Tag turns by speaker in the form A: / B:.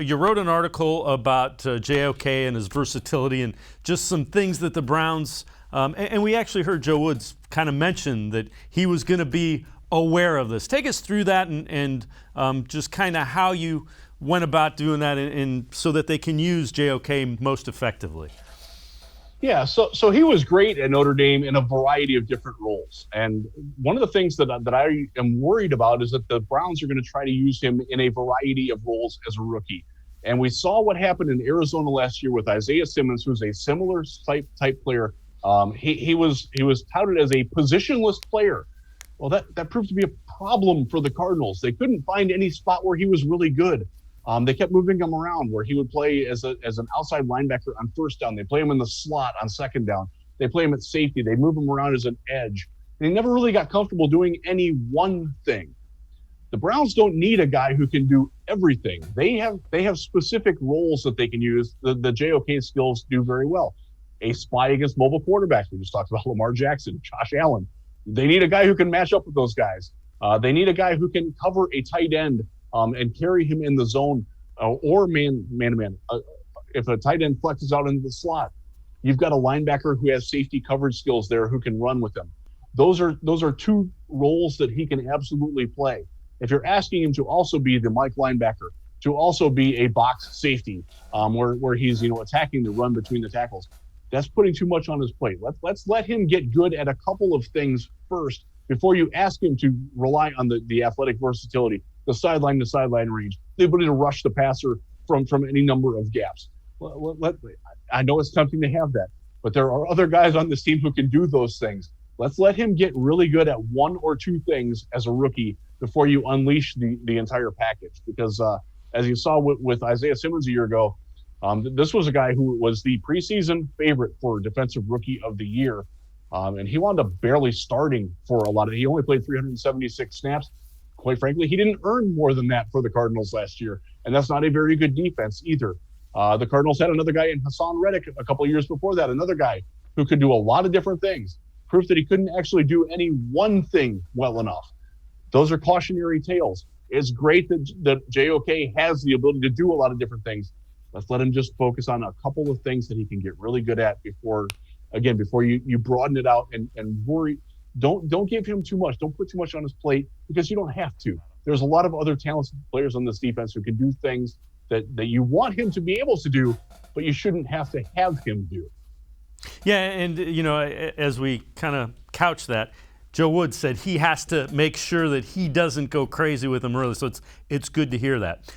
A: You wrote an article about JOK and his versatility and just some things that the Browns, and we actually heard Joe Woods kind of mention that he was going to be aware of this. Take us through that and just kind of how you went about doing that and so that they can use JOK most effectively.
B: Yeah, so he was great at Notre Dame in a variety of different roles. And one of the things that I am worried about is that the Browns are going to try to use him in a variety of roles as a rookie. And we saw what happened in Arizona last year with Isaiah Simmons, who's a similar type player. He was touted as a positionless player. Well, that proved to be a problem for the Cardinals. They couldn't find any spot where he was really good. They kept moving him around where he would play as an outside linebacker on first down. They play him in the slot on second down. They play him at safety. They move him around as an edge. And he never really got comfortable doing any one thing. The Browns don't need a guy who can do everything. They have specific roles that they can use. The JOK skills do very well. A spy against mobile quarterbacks. We just talked about Lamar Jackson, Josh Allen. They need a guy who can match up with those guys. They need a guy who can cover a tight end and carry him in the zone or man-to-man. If a tight end flexes out into the slot, you've got a linebacker who has safety coverage skills there who can run with him. Those are two roles that he can absolutely play. If you're asking him to also be the Mike linebacker, to also be a box safety, where he's attacking the run between the tackles, that's putting too much on his plate. Let's let him get good at a couple of things first before you ask him to rely on the athletic versatility, the sideline to sideline range, the ability to rush the passer from any number of gaps. I know it's tempting to have that, but there are other guys on this team who can do those things. Let's let him get really good at one or two things as a rookie before you unleash the entire package. Because as you saw with Isaiah Simmons a year ago, this was a guy who was the preseason favorite for Defensive Rookie of the Year. And he wound up barely starting for a lot of – he only played 376 snaps. Quite frankly, he didn't earn more than that for the Cardinals last year. And that's not a very good defense either. The Cardinals had another guy in Hassan Reddick a couple of years before that, another guy who could do a lot of different things. Proof that he couldn't actually do any one thing well enough. Those are cautionary tales. It's great that JOK has the ability to do a lot of different things. Let's let him just focus on a couple of things that he can get really good at before you broaden it out and worry. Don't give him too much. Don't put too much on his plate because you don't have to. There's a lot of other talented players on this defense who can do things that you want him to be able to do, but you shouldn't have to have him do.
A: Yeah, and as we kind of couch that, Joe Woods said he has to make sure that he doesn't go crazy with him early, so it's good to hear that.